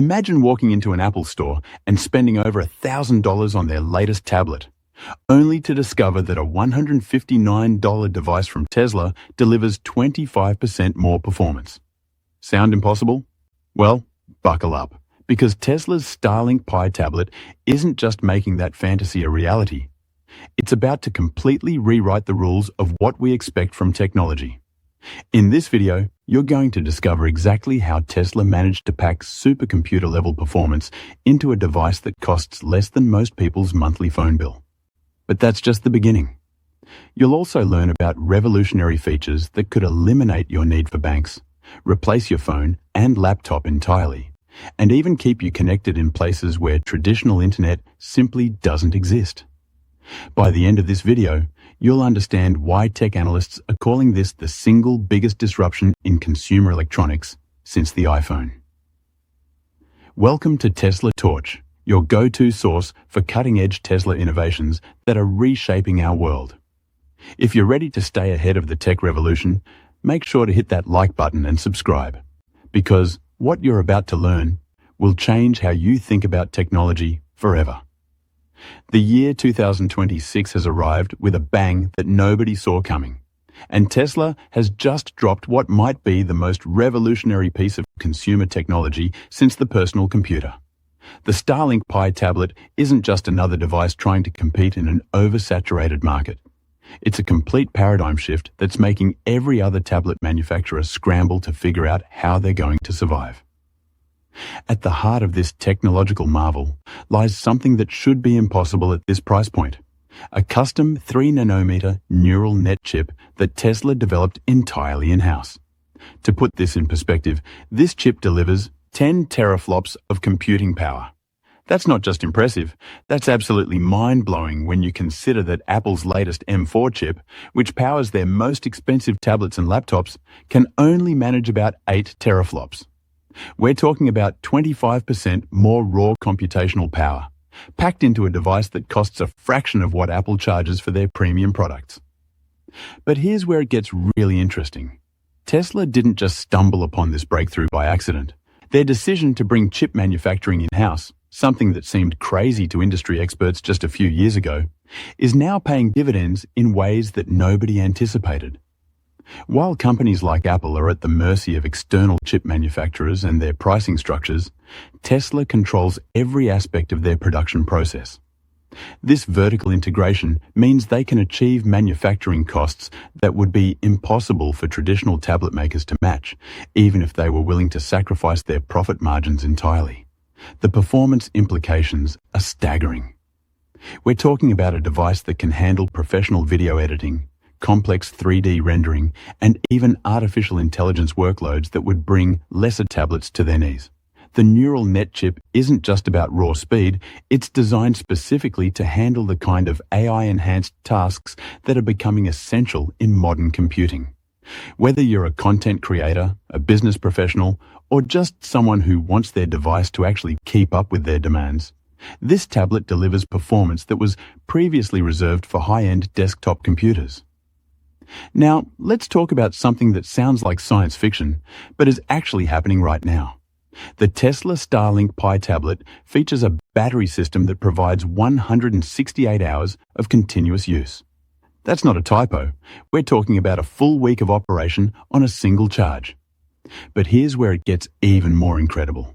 Imagine walking into an Apple store and spending over $1,000 on their latest tablet, only to discover that a $159 device from Tesla delivers 25% more performance. Sound impossible? Well, buckle up, because Tesla's Starlink Pi Tablet isn't just making that fantasy a reality. It's about to completely rewrite the rules of what we expect from technology. In this video, you're going to discover exactly how Tesla managed to pack supercomputer-level performance into a device that costs less than most people's monthly phone bill. But that's just the beginning. You'll also learn about revolutionary features that could eliminate your need for banks, replace your phone and laptop entirely, and even keep you connected in places where traditional internet simply doesn't exist. By the end of this video, you'll understand why tech analysts are calling this the single biggest disruption in consumer electronics since the iPhone. Welcome to Tesla Torch, your go-to source for cutting-edge Tesla innovations that are reshaping our world. If you're ready to stay ahead of the tech revolution, make sure to hit that like button and subscribe, because what you're about to learn will change how you think about technology forever. The year 2026 has arrived with a bang that nobody saw coming, and Tesla has just dropped what might be the most revolutionary piece of consumer technology since the personal computer. The Starlink Pi Tablet isn't just another device trying to compete in an oversaturated market. It's a complete paradigm shift that's making every other tablet manufacturer scramble to figure out how they're going to survive. At the heart of this technological marvel lies something that should be impossible at this price point: a custom 3-nanometer neural net chip that Tesla developed entirely in-house. To put this in perspective, this chip delivers 10 teraflops of computing power. That's not just impressive, that's absolutely mind-blowing when you consider that Apple's latest M4 chip, which powers their most expensive tablets and laptops, can only manage about 8 teraflops. We're talking about 25% more raw computational power, packed into a device that costs a fraction of what Apple charges for their premium products. But here's where it gets really interesting. Tesla didn't just stumble upon this breakthrough by accident. Their decision to bring chip manufacturing in-house, something that seemed crazy to industry experts just a few years ago, is now paying dividends in ways that nobody anticipated. While companies like Apple are at the mercy of external chip manufacturers and their pricing structures, Tesla controls every aspect of their production process. This vertical integration means they can achieve manufacturing costs that would be impossible for traditional tablet makers to match, even if they were willing to sacrifice their profit margins entirely. The performance implications are staggering. We're talking about a device that can handle professional video editing, complex 3D rendering, and even artificial intelligence workloads that would bring lesser tablets to their knees. The neural net chip isn't just about raw speed, it's designed specifically to handle the kind of AI-enhanced tasks that are becoming essential in modern computing. Whether you're a content creator, a business professional, or just someone who wants their device to actually keep up with their demands, this tablet delivers performance that was previously reserved for high-end desktop computers. Now, let's talk about something that sounds like science fiction, but is actually happening right now. The Tesla Starlink Pi Tablet features a battery system that provides 168 hours of continuous use. That's not a typo. We're talking about a full week of operation on a single charge. But here's where it gets even more incredible.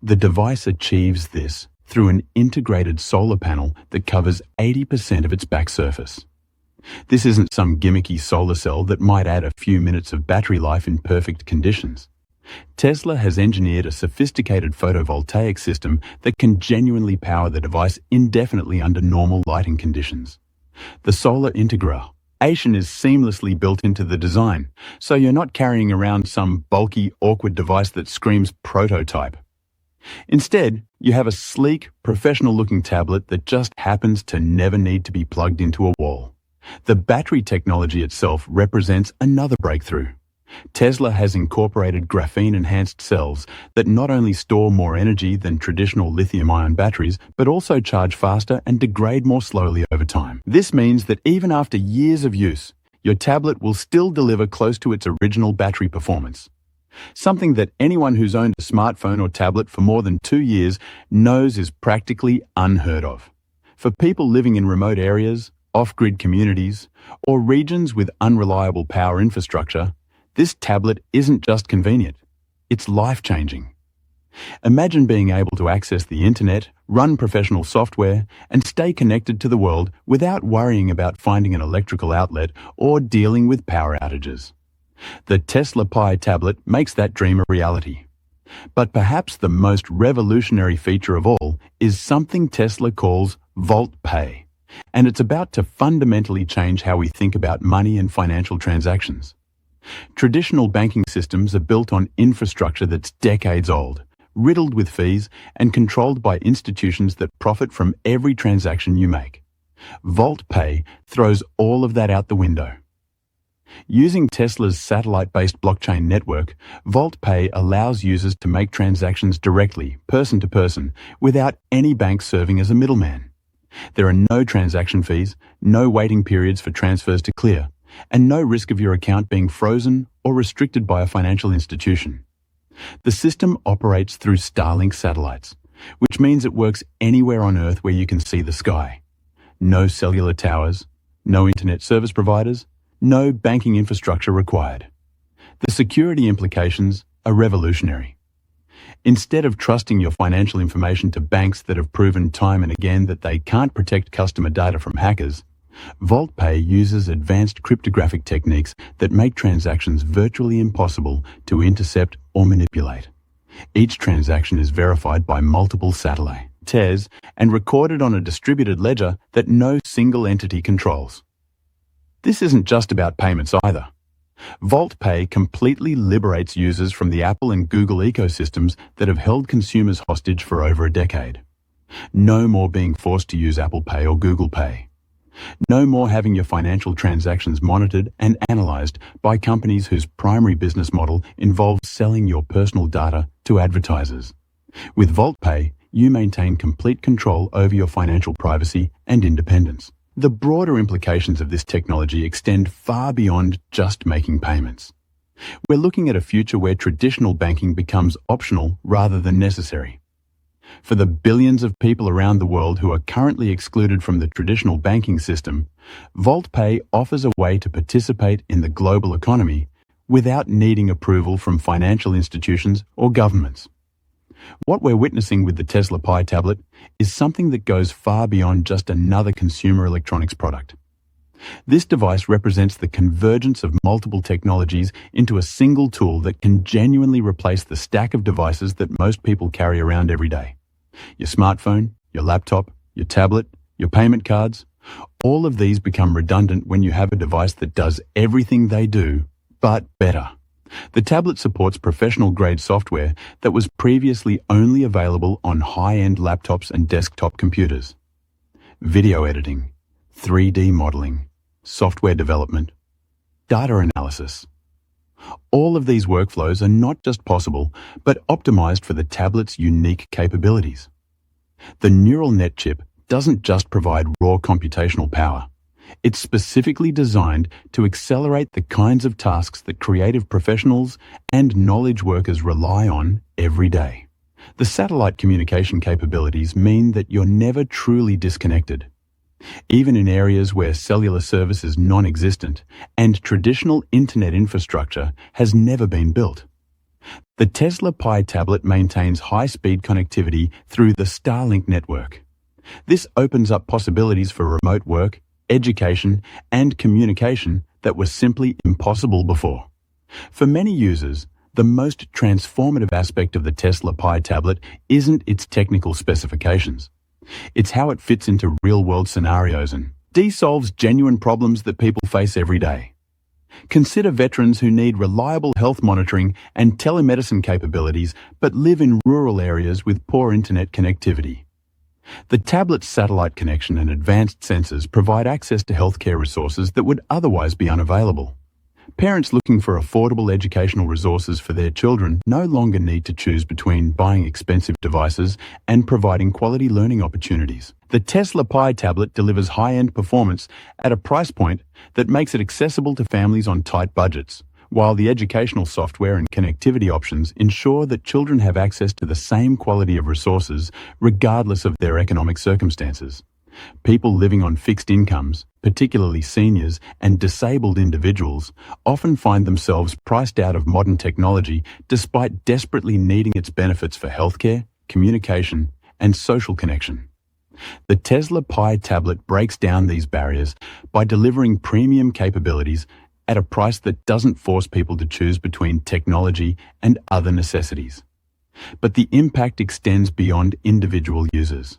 The device achieves this through an integrated solar panel that covers 80% of its back surface. This isn't some gimmicky solar cell that might add a few minutes of battery life in perfect conditions. Tesla has engineered a sophisticated photovoltaic system that can genuinely power the device indefinitely under normal lighting conditions. The solar integration is seamlessly built into the design, so you're not carrying around some bulky, awkward device that screams prototype. Instead, you have a sleek, professional-looking tablet that just happens to never need to be plugged into a wall. The battery technology itself represents another breakthrough. Tesla has incorporated graphene-enhanced cells that not only store more energy than traditional lithium-ion batteries, but also charge faster and degrade more slowly over time. This means that even after years of use, your tablet will still deliver close to its original battery performance. something that anyone who's owned a smartphone or tablet for more than 2 years knows is practically unheard of. For people living in remote areas, off-grid communities, or regions with unreliable power infrastructure, this tablet isn't just convenient, it's life-changing. Imagine being able to access the internet, run professional software, and stay connected to the world without worrying about finding an electrical outlet or dealing with power outages. The Tesla Pi Tablet makes that dream a reality. But perhaps the most revolutionary feature of all is something Tesla calls Volt Pay, and it's about to fundamentally change how we think about money and financial transactions. Traditional banking systems are built on infrastructure that's decades old, riddled with fees and controlled by institutions that profit from every transaction you make. Volt Pay throws all of that out the window. Using Tesla's satellite-based blockchain network, Volt Pay allows users to make transactions directly, person to person, without any bank serving as a middleman. There are no transaction fees, no waiting periods for transfers to clear, and no risk of your account being frozen or restricted by a financial institution. The system operates through Starlink satellites, which means it works anywhere on Earth where you can see the sky. No cellular towers, no internet service providers, no banking infrastructure required. The security implications are revolutionary. Instead of trusting your financial information to banks that have proven time and again that they can't protect customer data from hackers, Volt Pay uses advanced cryptographic techniques that make transactions virtually impossible to intercept or manipulate. Each transaction is verified by multiple satellites and recorded on a distributed ledger that no single entity controls. This isn't just about payments either. Volt Pay completely liberates users from the Apple and Google ecosystems that have held consumers hostage for over a decade. No more being forced to use Apple Pay or Google Pay. No more having your financial transactions monitored and analyzed by companies whose primary business model involves selling your personal data to advertisers. With Volt Pay, you maintain complete control over your financial privacy and independence. The broader implications of this technology extend far beyond just making payments. We're looking at a future where traditional banking becomes optional rather than necessary. For the billions of people around the world who are currently excluded from the traditional banking system, Volt Pay offers a way to participate in the global economy without needing approval from financial institutions or governments. What we're witnessing with the Tesla Pi Tablet is something that goes far beyond just another consumer electronics product. This device represents the convergence of multiple technologies into a single tool that can genuinely replace the stack of devices that most people carry around every day. Your smartphone, your laptop, your tablet, your payment cards, all of these become redundant when you have a device that does everything they do, but better. The tablet supports professional-grade software that was previously only available on high-end laptops and desktop computers. Video editing, 3D modeling, software development, data analysis. All of these workflows are not just possible, but optimized for the tablet's unique capabilities. The neural net chip doesn't just provide raw computational power. It's specifically designed to accelerate the kinds of tasks that creative professionals and knowledge workers rely on every day. The satellite communication capabilities mean that you're never truly disconnected. Even in areas where cellular service is non-existent and traditional internet infrastructure has never been built. The Tesla Pi Tablet maintains high-speed connectivity through the Starlink network. This opens up possibilities for remote work, education, and communication that were simply impossible before. For many users, the most transformative aspect of the Tesla Pi Tablet isn't its technical specifications. It's how it fits into real-world scenarios and solves genuine problems that people face every day. Consider veterans who need reliable health monitoring and telemedicine capabilities but live in rural areas with poor internet connectivity. The tablet's satellite connection and advanced sensors provide access to healthcare resources that would otherwise be unavailable. Parents looking for affordable educational resources for their children no longer need to choose between buying expensive devices and providing quality learning opportunities. The Tesla Pi Tablet delivers high-end performance at a price point that makes it accessible to families on tight budgets, while the educational software and connectivity options ensure that children have access to the same quality of resources regardless of their economic circumstances. People living on fixed incomes, particularly seniors and disabled individuals, often find themselves priced out of modern technology despite desperately needing its benefits for healthcare, communication, and social connection. The Tesla Pi Tablet breaks down these barriers by delivering premium capabilities at a price that doesn't force people to choose between technology and other necessities. But the impact extends beyond individual users.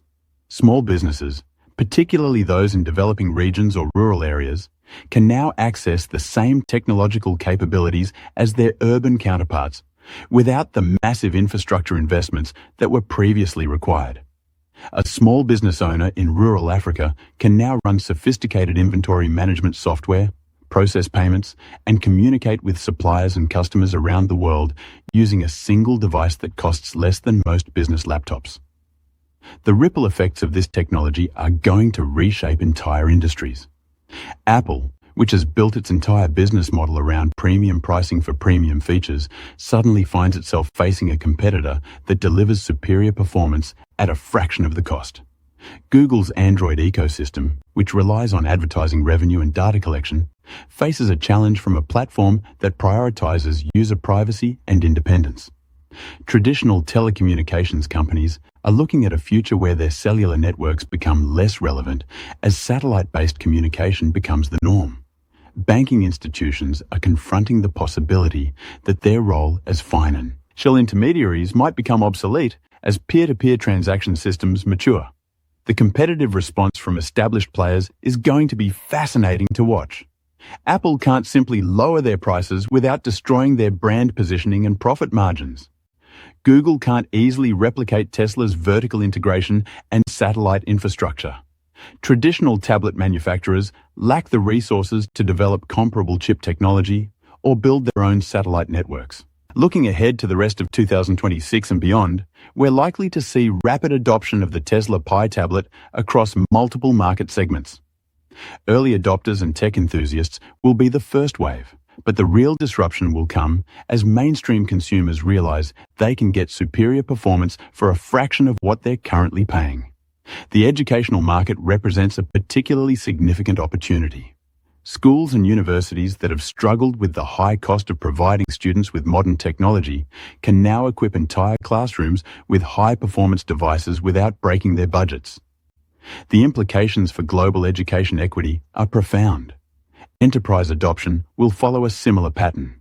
Small businesses, particularly those in developing regions or rural areas, can now access the same technological capabilities as their urban counterparts without the massive infrastructure investments that were previously required. A small business owner in rural Africa can now run sophisticated inventory management software, process payments, and communicate with suppliers and customers around the world using a single device that costs less than most business laptops. The ripple effects of this technology are going to reshape entire industries. Apple, which has built its entire business model around premium pricing for premium features, suddenly finds itself facing a competitor that delivers superior performance at a fraction of the cost. Google's Android ecosystem, which relies on advertising revenue and data collection, faces a challenge from a platform that prioritizes user privacy and independence. Traditional telecommunications companies are looking at a future where their cellular networks become less relevant as satellite-based communication becomes the norm. Banking institutions are confronting the possibility that their role as financial intermediaries might become obsolete as peer-to-peer transaction systems mature. The competitive response from established players is going to be fascinating to watch. Apple can't simply lower their prices without destroying their brand positioning and profit margins. Google can't easily replicate Tesla's vertical integration and satellite infrastructure. Traditional tablet manufacturers lack the resources to develop comparable chip technology or build their own satellite networks. Looking ahead to the rest of 2026 and beyond, we're likely to see rapid adoption of the Tesla Pi Tablet across multiple market segments. Early adopters and tech enthusiasts will be the first wave, but the real disruption will come as mainstream consumers realize they can get superior performance for a fraction of what they're currently paying. The educational market represents a particularly significant opportunity. Schools and universities that have struggled with the high cost of providing students with modern technology can now equip entire classrooms with high-performance devices without breaking their budgets. The implications for global education equity are profound. Enterprise adoption will follow a similar pattern.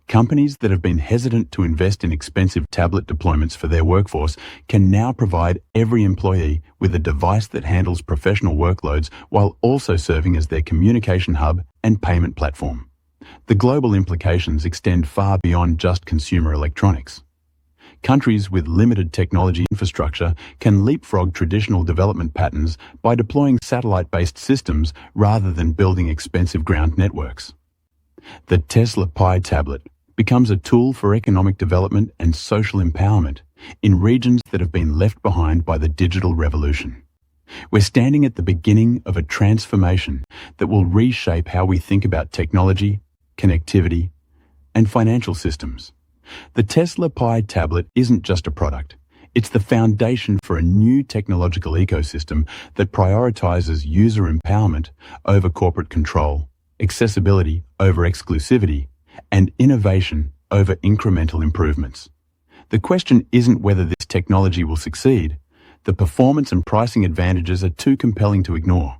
Companies that have been hesitant to invest in expensive tablet deployments for their workforce can now provide every employee with a device that handles professional workloads while also serving as their communication hub and payment platform. The global implications extend far beyond just consumer electronics. Countries with limited technology infrastructure can leapfrog traditional development patterns by deploying satellite-based systems rather than building expensive ground networks. The Tesla Pi Tablet becomes a tool for economic development and social empowerment in regions that have been left behind by the digital revolution. We're standing at the beginning of a transformation that will reshape how we think about technology, connectivity, and financial systems. The Tesla Pi Tablet isn't just a product. It's the foundation for a new technological ecosystem that prioritizes user empowerment over corporate control, accessibility over exclusivity, and innovation over incremental improvements. The question isn't whether this technology will succeed. The performance and pricing advantages are too compelling to ignore.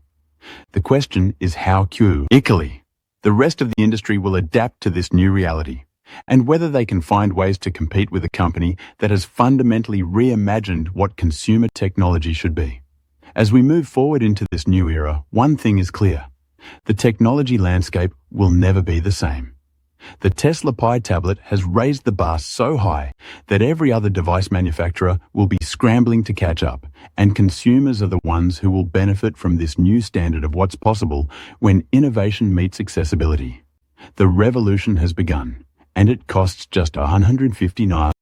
The question is how quickly the rest of the industry will adapt to this new reality, and whether they can find ways to compete with a company that has fundamentally reimagined what consumer technology should be. As we move forward into this new era, one thing is clear. The technology landscape will never be the same. The Tesla Pi Tablet has raised the bar so high that every other device manufacturer will be scrambling to catch up, and consumers are the ones who will benefit from this new standard of what's possible when innovation meets accessibility. The revolution has begun, and it costs just $159